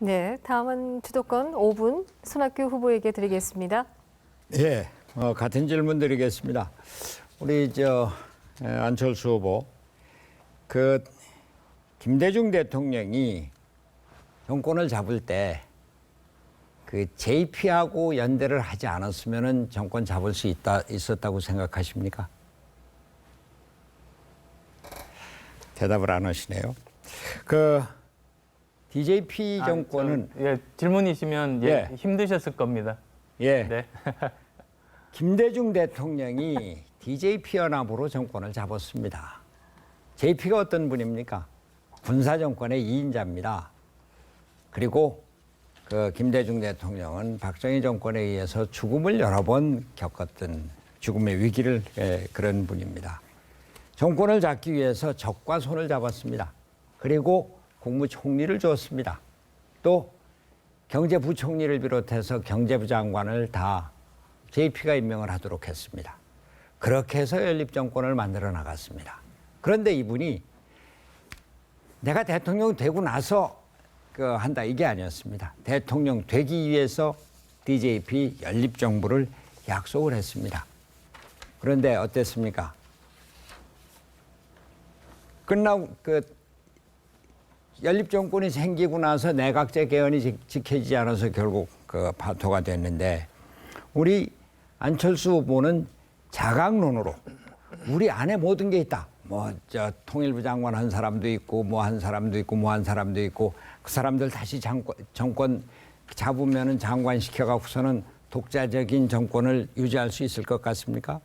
네, 다음은 주도권 5분 손학규 후보에게 드리겠습니다. 예, 같은 질문 드리겠습니다. 우리 안철수 후보, 김대중 대통령이 정권을 잡을 때 JP하고 연대를 하지 않았으면 정권 잡을 수 있었다고 생각하십니까? 대답을 안 하시네요. DJP 정권은 질문이시면 힘드셨을 겁니다. 예. 네. 김대중 대통령이 DJP 연합으로 정권을 잡았습니다. JP가 어떤 분입니까? 군사 정권의 2인자입니다. 그리고 김대중 대통령은 박정희 정권에 의해서 죽음을 여러 번 겪었던 죽음의 위기를 그런 분입니다. 정권을 잡기 위해서 적과 손을 잡았습니다. 그리고 국무총리를 주었습니다. 또 경제부총리를 비롯해서 경제부 장관을 다 JP가 임명을 하도록 했습니다. 그렇게 해서 연립정권을 만들어 나갔습니다. 그런데 이분이 내가 대통령 되고 나서 한다 이게 아니었습니다. 대통령 되기 위해서 DJP 연립정부를 약속을 했습니다. 그런데 어땠습니까? 끝나고 연립정권이 생기고 나서 내각제 개헌이 지켜지지 않아서 결국 파토가 됐는데 우리 안철수 후보는 자강론으로 우리 안에 모든 게 있다. 통일부 장관 한 사람도 있고 한 사람도 있고 한 사람도 있고 그 사람들 다시 정권 잡으면은 장관 시켜갖고서는 독자적인 정권을 유지할 수 있을 것 같습니까?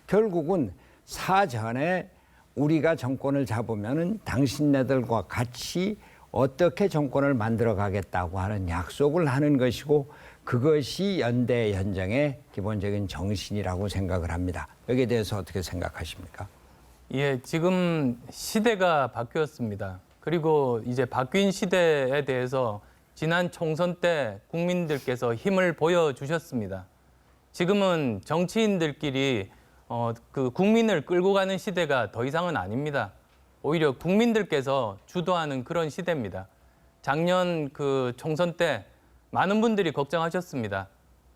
결국은 사전에 우리가 정권을 잡으면은 당신네들과 같이 어떻게 정권을 만들어 가겠다고 하는 약속을 하는 것이고 그것이 연대 연정의 기본적인 정신이라고 생각을 합니다. 여기에 대해서 어떻게 생각하십니까? 예, 지금 시대가 바뀌었습니다. 그리고 이제 바뀐 시대에 대해서 지난 총선 때 국민들께서 힘을 보여주셨습니다. 지금은 정치인들끼리 국민을 끌고 가는 시대가 더 이상은 아닙니다. 오히려 국민들께서 주도하는 그런 시대입니다. 작년 총선 때 많은 분들이 걱정하셨습니다.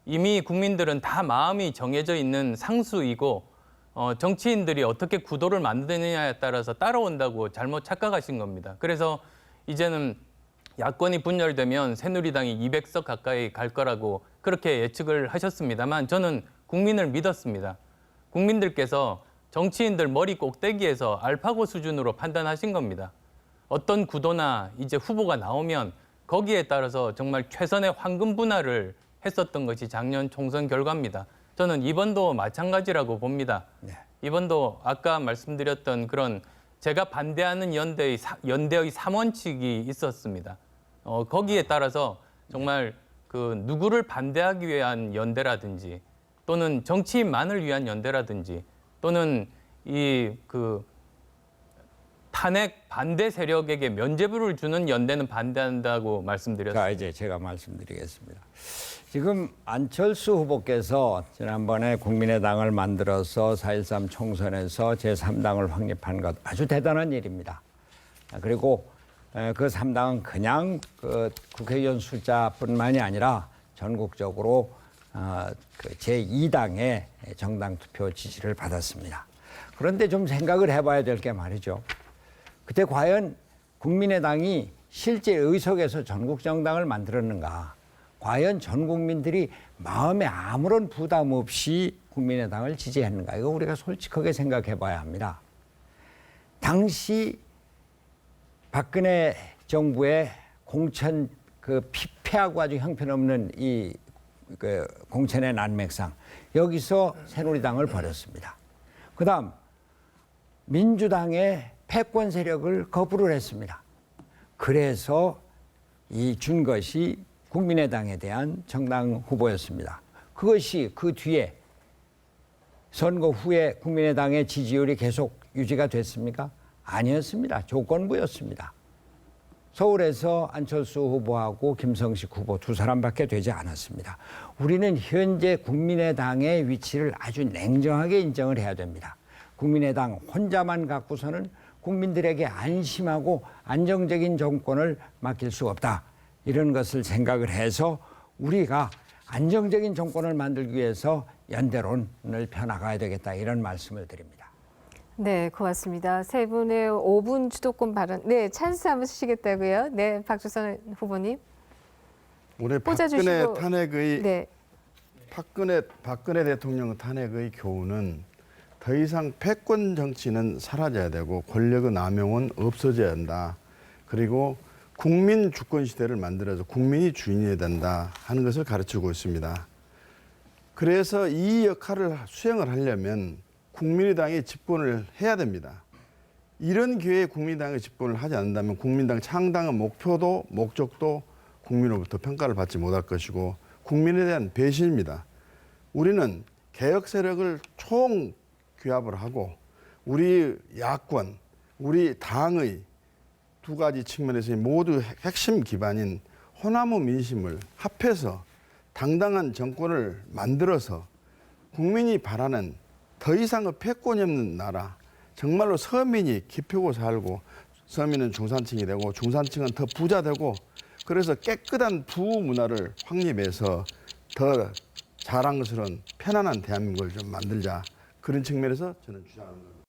이미 국민들은 다 마음이 정해져 있는 상수이고 정치인들이 어떻게 구도를 만드느냐에 따라서 따라온다고 잘못 착각하신 겁니다. 그래서 이제는 야권이 분열되면 새누리당이 200석 가까이 갈 거라고 그렇게 예측을 하셨습니다만 저는 국민을 믿었습니다. 국민들께서 정치인들 머리 꼭대기에서 알파고 수준으로 판단하신 겁니다. 어떤 구도나 이제 후보가 나오면 거기에 따라서 정말 최선의 황금 분할을 했었던 것이 작년 총선 결과입니다. 저는 이번도 마찬가지라고 봅니다. 네. 이번도 아까 말씀드렸던 그런 제가 반대하는 연대의 3원칙이 있었습니다. 거기에 따라서 정말 누구를 반대하기 위한 연대라든지 또는 정치인만을 위한 연대라든지 또는 탄핵 반대 세력에게 면죄부를 주는 연대는 반대한다고 말씀드렸습니다. 자, 이제 제가 말씀드리겠습니다. 지금 안철수 후보께서 지난번에 국민의당을 만들어서 4.13 총선에서 제3당을 확립한 것 아주 대단한 일입니다. 그리고 그 3당은 그냥 국회의원 숫자뿐만이 아니라 전국적으로 제2당의 정당 투표 지지를 받았습니다. 그런데 좀 생각을 해봐야 될 게 말이죠. 그때 과연 국민의당이 실제 의석에서 전국 정당을 만들었는가? 과연 전 국민들이 마음에 아무런 부담 없이 국민의당을 지지했는가? 이거 우리가 솔직하게 생각해 봐야 합니다. 당시 박근혜 정부의 공천 피폐하고 아주 형편없는 이 공천의 난맥상 여기서 새누리당을 버렸습니다. 그다음 민주당의 패권 세력을 거부를 했습니다. 그래서 준 것이 국민의당에 대한 정당 후보였습니다. 그것이 그 뒤에 선거 후에 국민의당의 지지율이 계속 유지가 됐습니까? 아니었습니다. 조건부였습니다. 서울에서 안철수 후보하고 김성식 후보 두 사람밖에 되지 않았습니다. 우리는 현재 국민의당의 위치를 아주 냉정하게 인정을 해야 됩니다. 국민의당 혼자만 갖고서는 국민들에게 안심하고 안정적인 정권을 맡길 수 없다. 이런 것을 생각을 해서 우리가 안정적인 정권을 만들기 위해서 연대론을 펴나가야 되겠다 이런 말씀을 드립니다. 네, 고맙습니다. 세 분의 5분 주도권 발언. 네, 찬스 한번 쓰시겠다고요? 네, 박주선 후보님. 올해 꽂아주시고. 박근혜 탄핵의 네, 박근혜 대통령 탄핵의 교훈은 더 이상 패권 정치는 사라져야 되고 권력의 남용은 없어져야 한다. 그리고 국민 주권 시대를 만들어서 국민이 주인이 된다 하는 것을 가르치고 있습니다. 그래서 이 역할을 수행을 하려면 국민의당이 집권을 해야 됩니다. 이런 기회에 국민의당이 집권을 하지 않는다면 국민당 창당의 목표도 목적도 국민으로부터 평가를 받지 못할 것이고 국민에 대한 배신입니다. 우리는 개혁 세력을 총 규합을 하고 우리 야권, 우리 당의 두 가지 측면에서 모두 핵심 기반인 호남의 민심을 합해서 당당한 정권을 만들어서 국민이 바라는 더 이상의 패권이 없는 나라, 정말로 서민이 기쁘고 살고 서민은 중산층이 되고 중산층은 더 부자 되고 그래서 깨끗한 부부 문화를 확립해서 더 자랑스러운 편안한 대한민국을 좀 만들자. 그런 측면에서 저는 주장하는 겁니다.